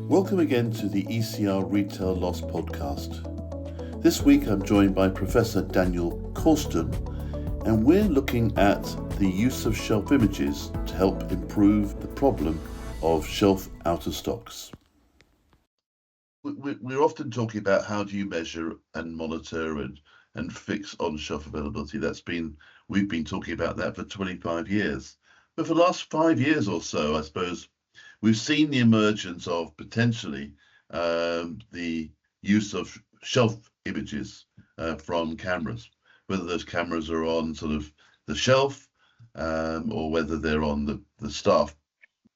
Welcome again to the ECR Retail Loss podcast. This week I'm joined by Professor Daniel Corsten, and we're looking at the use of shelf images to help improve the problem of shelf out of stocks. We're often talking about how do you measure and monitor and fix on-shelf availability. We've been talking about that for 25 years. But for the last 5 years or so, I suppose, we've seen the emergence of potentially the use of shelf images from cameras, whether those cameras are on sort of the shelf or whether they're on the staff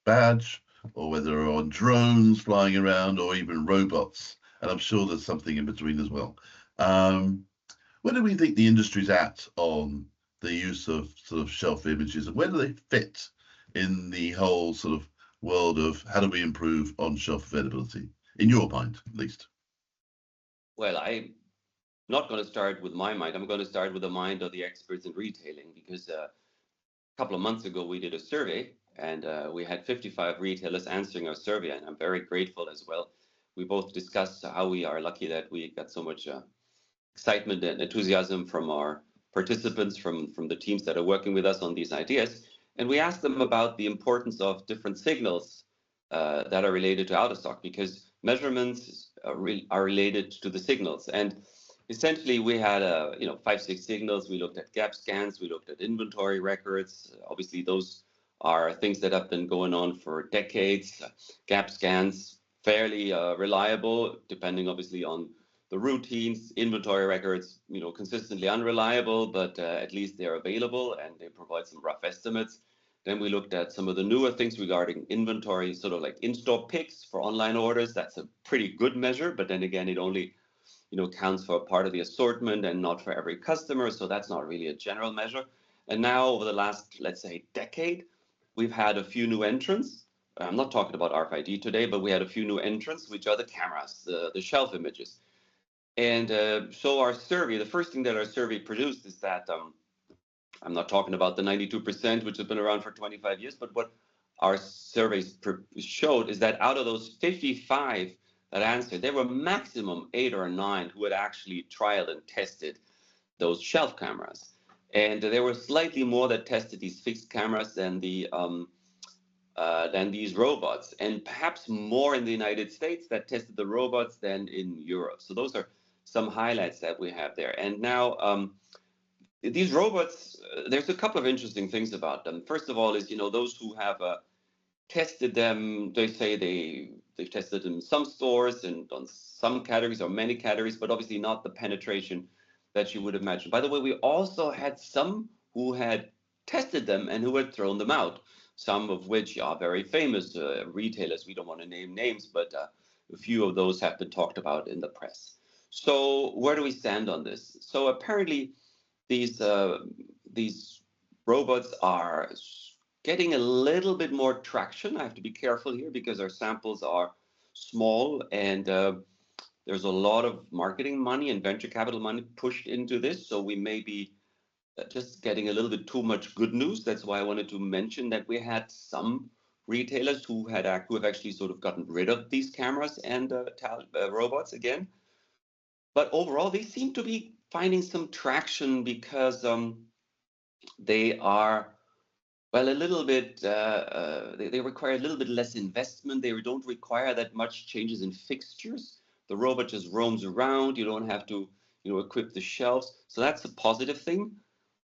badge, or whether they're on drones flying around or even robots. And I'm sure there's something in between as well. Where do we think the industry's at on the use of sort of shelf images, and where do they fit in the whole sort of world of how do we improve on-shelf availability, in your mind, at least? Well, I'm not going to start with my mind. I'm going to start with the mind of the experts in retailing, because a couple of months ago, we did a survey and we had 55 retailers answering our survey, and I'm very grateful as well. We both discussed how we are lucky that we got so much excitement and enthusiasm from our participants, from the teams that are working with us on these ideas. And we asked them about the importance of different signals that are related to out of stock, because measurements are related to the signals. And essentially, we had 5-6 signals. We looked at gap scans, we looked at inventory records. Obviously, those are things that have been going on for decades. Gap scans, fairly reliable, depending obviously on the routines. Inventory records, consistently unreliable, but at least they're available and they provide some rough estimates. Then we looked at some of the newer things regarding inventory, sort of like in-store picks for online orders. That's a pretty good measure, but then again, it only counts for a part of the assortment and not for every customer. So that's not really a general measure. And now over the last, let's say, decade, we've had a few new entrants. I'm not talking about RFID today, but we had a few new entrants, which are the cameras, the shelf images. And so our survey, the first thing that our survey produced is that I'm not talking about the 92%, which has been around for 25 years, but what our surveys showed is that out of those 55 that answered, there were maximum 8 or 9 who had actually trialed and tested those shelf cameras. And there were slightly more that tested these fixed cameras than these robots, and perhaps more in the United States that tested the robots than in Europe. So those are some highlights that we have there. And now these robots, there's a couple of interesting things about them. First of all is, those who have tested them, they say they've tested them in some stores and on some categories or many categories, but obviously not the penetration that you would imagine. By the way, we also had some who had tested them and who had thrown them out, some of which are very famous retailers. We don't want to name names, but a few of those have been talked about in the press. So where do we stand on this? So apparently these robots are getting a little bit more traction. I have to be careful here because our samples are small, and there's a lot of marketing money and venture capital money pushed into this. So we may be just getting a little bit too much good news. That's why I wanted to mention that we had some retailers who have actually sort of gotten rid of these cameras and robots again. But overall, they seem to be finding some traction because they are, well, a little bit, they require a little bit less investment. They don't require that much changes in fixtures. The robot just roams around. You don't have to, equip the shelves. So that's a positive thing.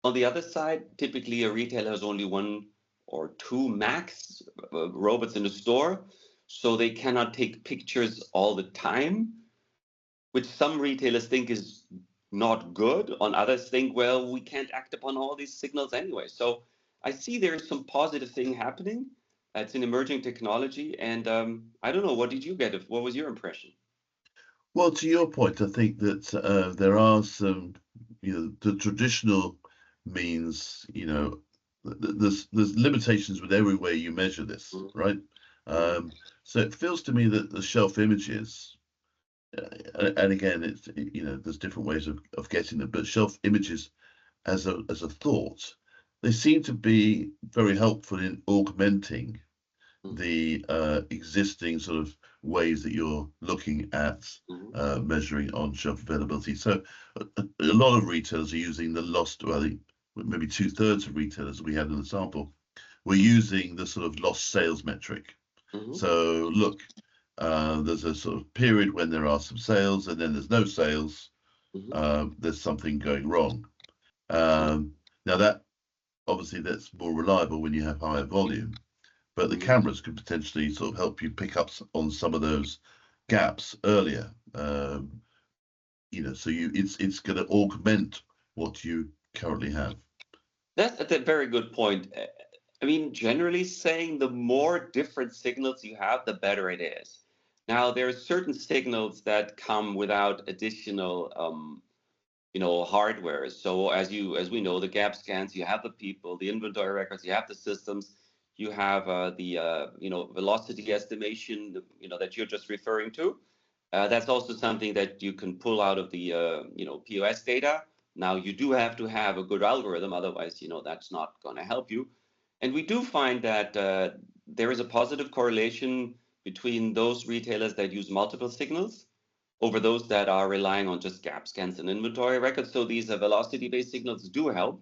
On the other side, typically a retailer has only 1 or 2 max robots in the store. So they cannot take pictures all the time, which some retailers think is not good. On others think, well, we can't act upon all these signals anyway. So I see there's some positive thing happening. It's an emerging technology. And I don't know, what did you get? What was your impression? Well, to your point, I think that there are some, the traditional means, there's limitations with every way you measure this, right? So it feels to me that the shelf images, and again, it's there's different ways of getting them, but shelf images as a thought, they seem to be very helpful in augmenting the existing sort of ways that you're looking at Mm-hmm. measuring on-shelf availability. So a lot of retailers are using the lost, well, maybe 2/3 of retailers we had in the sample were using the sort of lost sales metric. Mm-hmm. So look, there's a sort of period when there are some sales and then there's no sales. Mm-hmm. There's something going wrong. Now that obviously that's more reliable when you have higher volume, but the Mm-hmm. cameras could potentially sort of help you pick up on some of those gaps earlier. So it's going to augment what you currently have. That's a very good point. I mean, generally saying, the more different signals you have, the better it is. Now, there are certain signals that come without additional, hardware. So as we know, the gap scans, you have the people, the inventory records, you have the systems, you have the velocity estimation, that you're just referring to. That's also something that you can pull out of the POS data. Now you do have to have a good algorithm, otherwise that's not going to help you. And we do find that there is a positive correlation between those retailers that use multiple signals over those that are relying on just gap scans and inventory records. So these velocity-based signals do help.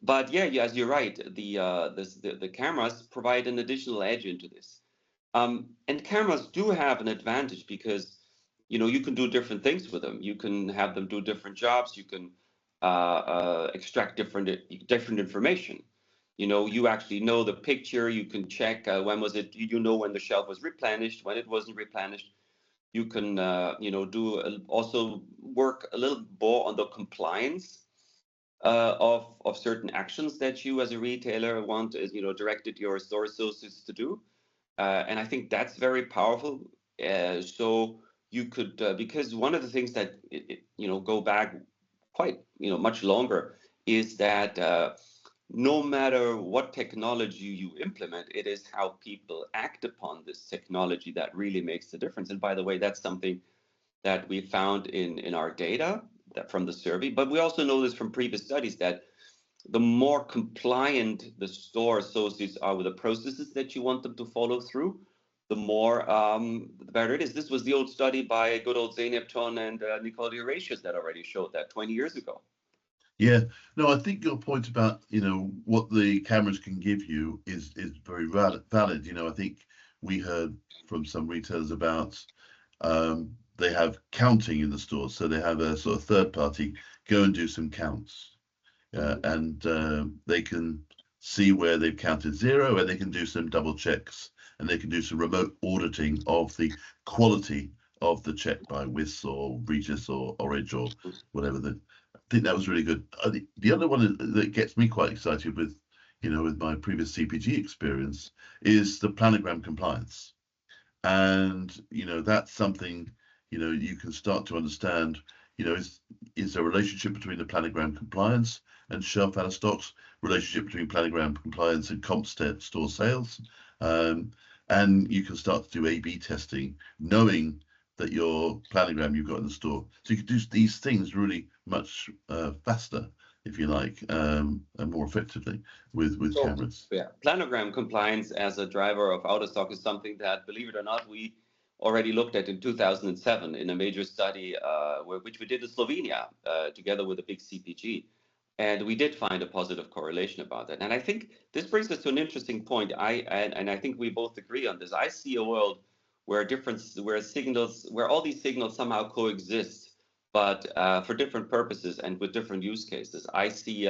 But yeah, as you're right, the cameras provide an additional edge into this. And cameras do have an advantage because you can do different things with them. You can have them do different jobs. You can extract different information. You actually know the picture. You can check when was it. When the shelf was replenished, when it wasn't replenished. You can also work a little more on the compliance of certain actions that you as a retailer want, as directed your store associates to do. And I think that's very powerful. So you could, because one of the things that go back quite much longer is that no matter what technology you implement, it is how people act upon this technology that really makes the difference. And by the way, that's something that we found in our data that from the survey. But we also know this from previous studies that the more compliant the store associates are with the processes that you want them to follow through, the better it is. This was the old study by good old Zeynep Ton and Nicole Horatius that already showed that 20 years ago. Yeah, no, I think your point about what the cameras can give you is very valid. I think we heard from some retailers about they have counting in the store, so they have a sort of third party go and do some counts. And they can see where they've counted zero, and they can do some double checks, and they can do some remote auditing of the quality of the check by WIS or Regis or Orange or whatever. I think that was really good. The other one that gets me quite excited with my previous CPG experience is the planogram compliance. And that's something you can start to understand. Is there a relationship between the planogram compliance and shelf out of stocks, relationship between planogram compliance and comp store sales, and you can start to do A/B testing, knowing that your planogram you've got in the store. So you can do these things really much faster, if you like, and more effectively with So, cameras. yeah, planogram compliance as a driver of out of stock is something that, believe it or not, we already looked at in 2007 in a major study which we did in Slovenia together with a big CPG. And we did find a positive correlation about that. And I think this brings us to an interesting point. And I think we both agree on this. I see a world where all these signals somehow coexist, but for different purposes and with different use cases. I see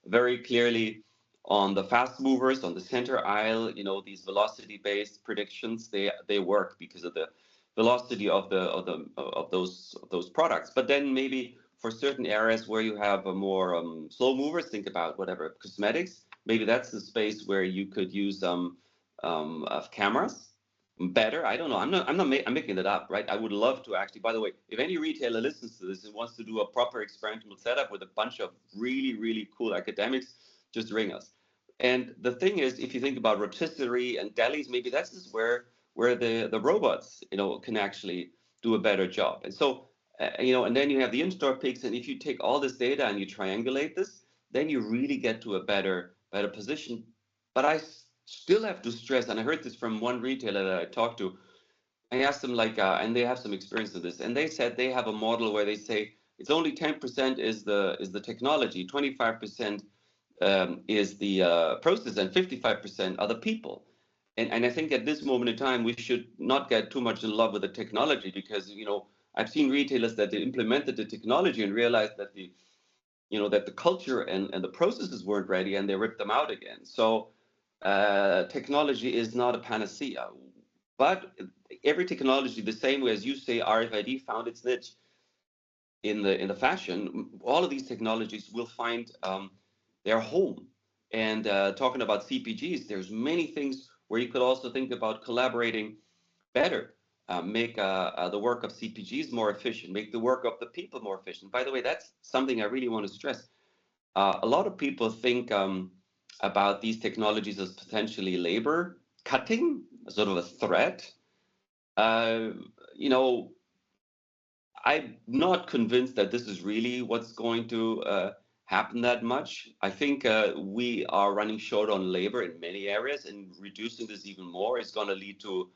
very clearly on the fast movers, on the center aisle, these velocity-based predictions, they work because of the velocity of those products. But then maybe for certain areas where you have a more slow movers, think about whatever cosmetics. Maybe that's the space where you could use of cameras better. I don't know. I'm making it up, right? I would love to actually. By the way, if any retailer listens to this and wants to do a proper experimental setup with a bunch of really really cool academics, just ring us. And the thing is, if you think about rotisserie and delis, maybe that's just where the robots can actually do a better job. And so and then you have the in-store picks, and if you take all this data and you triangulate this, then you really get to a better position. But I still have to stress, and I heard this from one retailer that I talked to, I asked them and they have some experience in this, and they said they have a model where they say it's only 10% is the technology, 25% is the process, and 55% are the people. And I think at this moment in time, we should not get too much in love with the technology, because I've seen retailers that they implemented the technology and realized that the culture and the processes weren't ready, and they ripped them out again. So technology is not a panacea, but every technology, the same way as you say RFID found its niche in the fashion, all of these technologies will find their home. And talking about CPGs, there's many things where you could also think about collaborating better, make the work of CPGs more efficient, make the work of the people more efficient. By the way, that's something I really want to stress. A lot of people think about these technologies as potentially labor cutting, sort of a threat. Uh, you know, I'm not convinced that this is really what's going to happen that much. I think we are running short on labor in many areas, and reducing this even more is going to lead to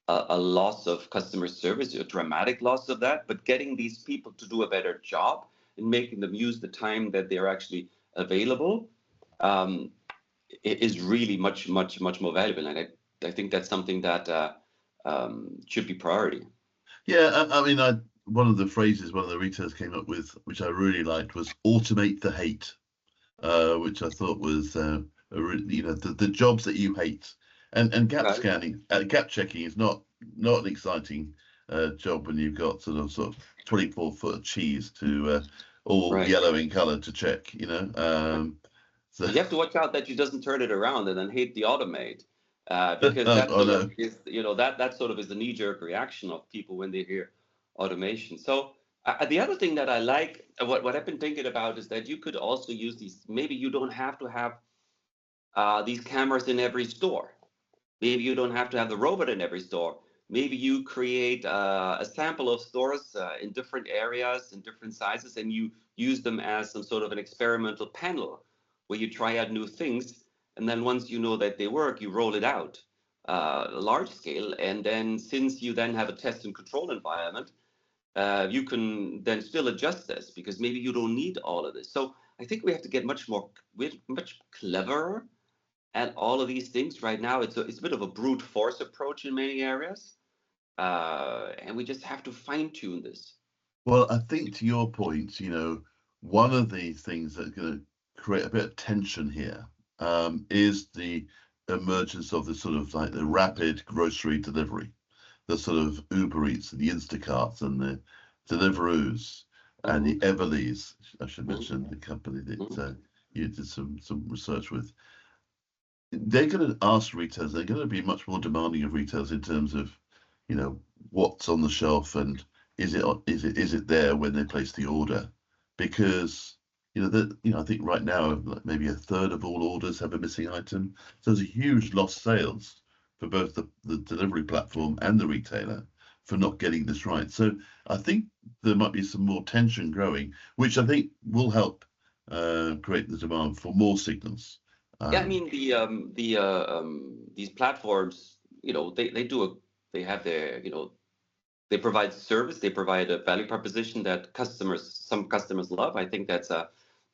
a loss of customer service, a dramatic loss of that. But getting these people to do a better job and making them use the time that they're actually available um, is really much, much, much more valuable. And I think that's something that should be priority. Yeah, I mean, one of the phrases one of the retailers came up with, which I really liked, was "automate the hate," which I thought was, the jobs that you hate, and gap Right. scanning, gap checking is not an exciting job when you've got sort of 24-foot of cheese to all Right. yellow in color to check, so You have to watch out that you doesn't turn it around and then hate the automate, because that I sort of know. is, that sort of is the knee-jerk reaction of people when they hear automation. So the other thing that I like, what I've been thinking about, is that you could also use these. Maybe you don't have to have these cameras in every store. Maybe you don't have to have the robot in every store. Maybe you create a sample of stores in different areas and different sizes, and you use them as some sort of an experimental panel where you try out new things. And then once you know that they work, you roll it out large scale. And then since you then have a test and control environment, you can then still adjust this, because maybe you don't need all of this. So I think we have to get much cleverer at all of these things. Right now, it's a bit of a brute force approach in many areas, and we just have to fine tune this. Well, I think to your point, one of the things that's going to create a bit of tension here is the emergence of the sort of like the rapid grocery delivery, the sort of Uber Eats, the Instacarts, and the Deliveroos, and the Mhm, Everlys. I should mhm, mention the company that mhm. you did some research with. They're going to ask retailers. They're going to be much more demanding of retailers in terms of, what's on the shelf and is it there when they place the order, because I think right now like maybe a third of all orders have a missing item. So there's a huge lost sales for both the delivery platform and the retailer for not getting this right. So I think there might be some more tension growing, which I think will help create the demand for more signals. Yeah, I Um, mean these platforms, they have their, they provide service, they provide a value proposition that some customers love. I think that's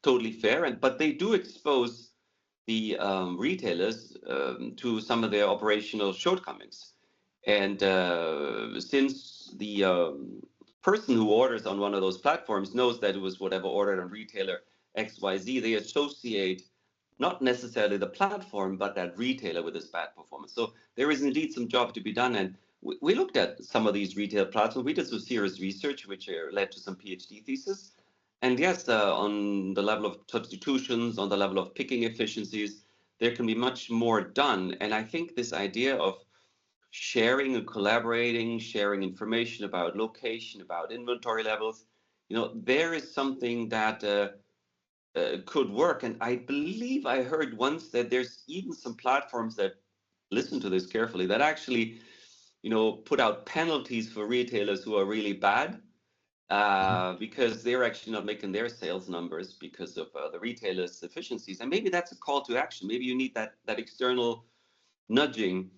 totally fair, but they do expose the retailers to some of their operational shortcomings. And since the person who orders on one of those platforms knows that it was whatever ordered on retailer XYZ, they associate not necessarily the platform, but that retailer with this bad performance. So there is indeed some job to be done. And we looked at some of these retail platforms. We did some serious research, which led to some PhD thesis. And yes, on the level of substitutions, on the level of picking efficiencies, there can be much more done. And I think this idea of sharing and collaborating, sharing information about location, about inventory levels, there is something that could work. And I believe I heard once that there's even some platforms that listen to this carefully that actually, put out penalties for retailers who are really bad, because they're actually not making their sales numbers because of the retailers' efficiencies. And maybe that's a call to action. Maybe you need that external nudging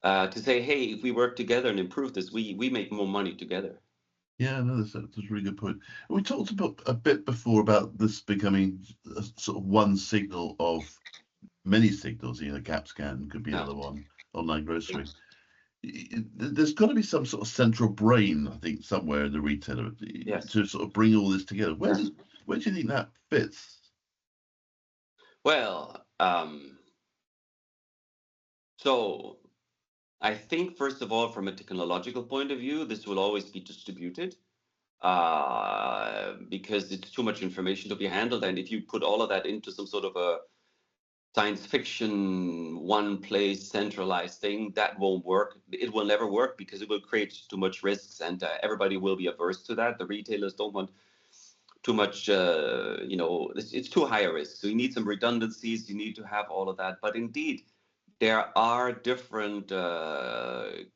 to say, hey, if we work together and improve this, we make more money together. Yeah, no, that's a really good point. We talked about a bit before about this becoming a sort of one signal of many signals. You know, Gap scan could be Yeah. another one, online grocery. There's got to be some sort of central brain, I think, somewhere in the retailer Yes. to sort of bring all this together. Yeah. Where do you think that fits? Well, so I think, first of all, from a technological point of view, this will always be distributed because it's too much information to be handled. And if you put all of that into some sort of a science fiction, one place, centralized thing, that won't work. It will never work because it will create too much risks, and everybody will be averse to that. The retailers don't want too much, it's too high a risk. So you need some redundancies, you need to have all of that. But indeed, there are different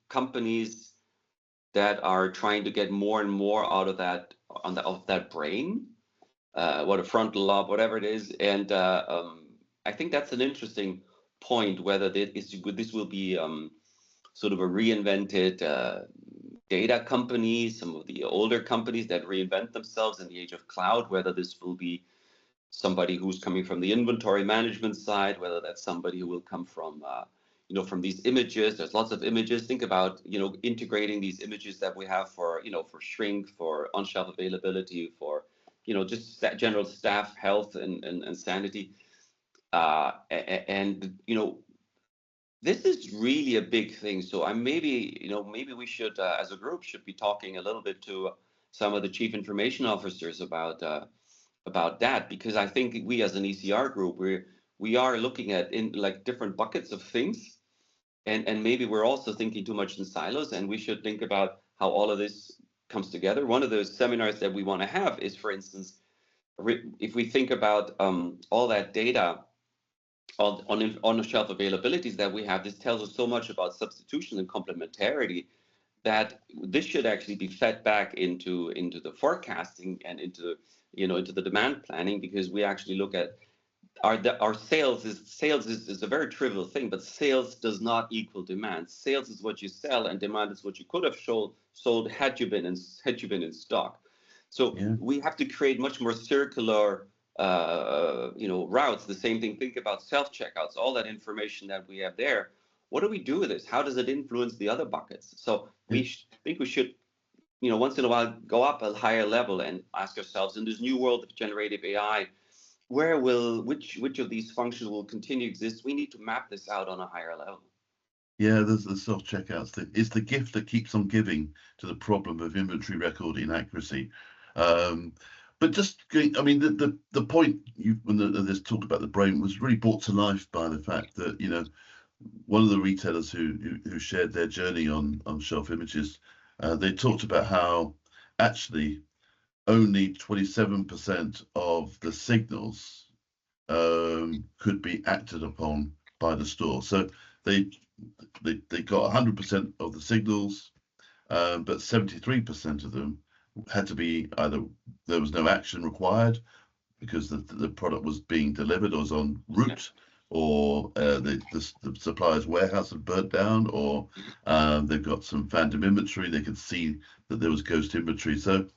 companies that are trying to get more and more out of that of that brain, what a frontal lobe, whatever it is, and I think that's an interesting point. Whether this will be sort of a reinvented data company, some of the older companies that reinvent themselves in the age of cloud, whether this will be somebody who's coming from the inventory management side, whether that's somebody who will come from from these images. There's lots of images. Think about integrating these images that we have for for shrink, for on-shelf availability, for just general staff health and sanity. And this is really a big thing. So I'm maybe we should as a group should be talking a little bit to some of the chief information officers about that, because I think we as an ECR group we are looking at in like different buckets of things, and maybe we're also thinking too much in silos, and we should think about how all of this comes together. One of those seminars that we want to have is, for instance, if we think about all that data on the shelf availabilities that we have, this tells us so much about substitution and complementarity that this should actually be fed back into the forecasting and into the demand planning, because we actually look at our sales is a very trivial thing, but sales does not equal demand. Sales is what you sell, and demand is what you could have sold had you been in stock. So Yeah. we have to create much more circular routes. The same thing, think about self-checkouts, all that information that we have there. What do we do with this? How does it influence the other buckets? So think we should once in a while go up a higher level and ask ourselves, in this new world of generative AI, which of these functions will continue to exist? We need to map this out on a higher level. Yeah, there's the self-checkouts. It's the gift that keeps on giving to the problem of inventory record inaccuracy. But just going, I mean, the point when there's talk about the brain was really brought to life by the fact that one of the retailers who shared their journey on shelf images, they talked about how actually only 27% of the signals could be acted upon by the store. So they got 100% of the signals, but 73% of them had to be either there was no action required because the product was being delivered or was en route, or the supplier's warehouse had burnt down, or they've got some phantom inventory. They could see that there was ghost inventory. So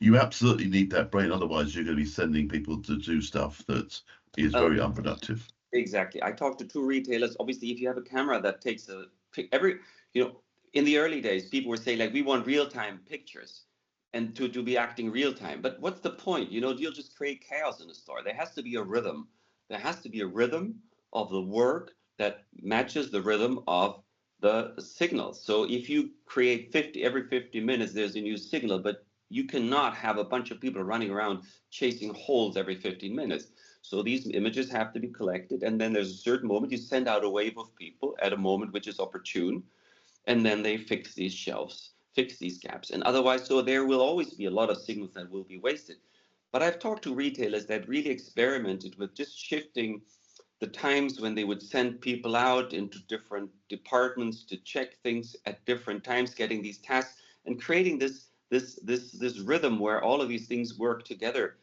you absolutely need that brain. Otherwise, you're going to be sending people to do stuff that is very unproductive. Exactly. I talked to two retailers. Obviously, if you have a camera that takes in the early days, people were saying, like, we want real-time pictures and to be acting real-time. But what's the point? You'll just create chaos in the store. There has to be a rhythm. There has to be a rhythm of the work that matches the rhythm of the signals. So if you create every 50 minutes, there's a new signal, but you cannot have a bunch of people running around chasing holes every 15 minutes. So these images have to be collected, and then there's a certain moment you send out a wave of people at a moment which is opportune, and then they fix these shelves, fix these gaps. And otherwise, so there will always be a lot of signals that will be wasted. But I've talked to retailers that really experimented with just shifting the times when they would send people out into different departments to check things at different times, getting these tasks and creating this rhythm where all of these things work together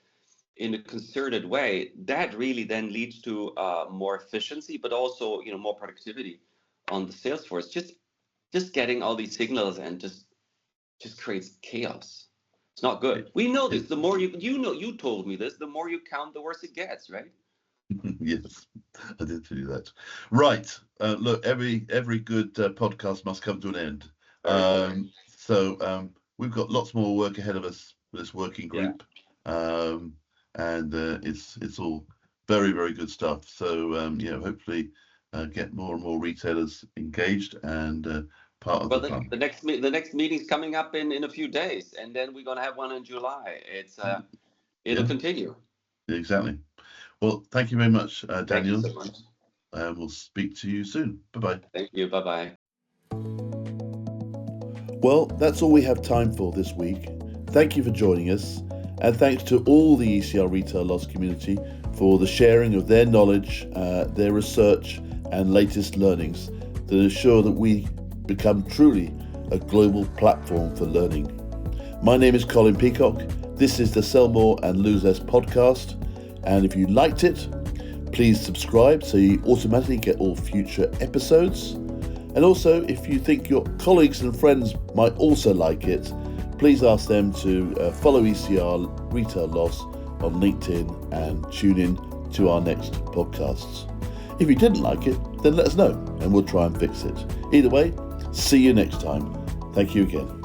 in a concerted way. That really then leads to more efficiency, but also more productivity on the sales force. Just just getting all these signals and just creates chaos. It's not good. We know this. The more you told me this, the more you count, the worse it gets, right? Yes, I did do that. Right. Look, every good podcast must come to an end. So we've got lots more work ahead of us for this working group, and it's all very, very good stuff. So hopefully get more and more retailers engaged and part of the fun. The next meeting's coming up in a few days, and then we're gonna have one in July. It'll continue. Exactly. Well, thank you very much, Daniel. Thank you so much. We'll speak to you soon. Bye-bye. Thank you. Bye-bye. Well, that's all we have time for this week. Thank you for joining us, and thanks to all the ECR Retail Loss community for the sharing of their knowledge, their research, and latest learnings that ensure that we become truly a global platform for learning. My name is Colin Peacock. This is the Sell More and Lose Less podcast. And if you liked it, please subscribe so you automatically get all future episodes. And also, if you think your colleagues and friends might also like it, please ask them to follow ECR Retail Loss on LinkedIn and tune in to our next podcasts. If you didn't like it, then let us know and we'll try and fix it. Either way, see you next time. Thank you again.